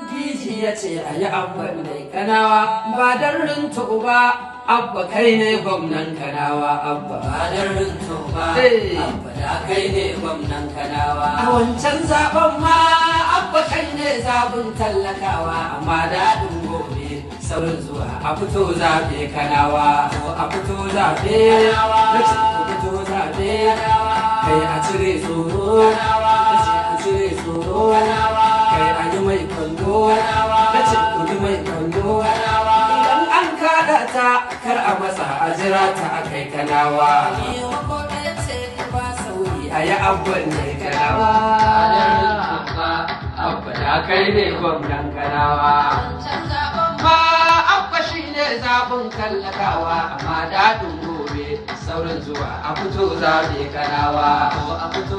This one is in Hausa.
Diji ya ce a yi abban dai kanawa ba don rinto ba, abba kai ne gwamnan kanawa abba. Ba don rinto ba, abba da kai ne gwamnan kanawa. A wancan zaben ma abba kai ne zabun tallakawa, amma daɗin gobe saurin zuwa a fito zaɓe kanawa. A fito zaɓe, na ce ku fito zaɓe, kai a cire tsoro, na ce a cire tsoro, kai a yi mai kwallo, na ce ku yi mai kwallo. Idan an kaɗa ta kar a matsa a jira ta a kai kanawa. A yi abban ne kanawa. Abba da kai ne gwamnan kanawa. Ma abba shi ne zaɓin tallakawa, amma daɗin gobe saurin zuwa a fito zaɓe kanawa. A fito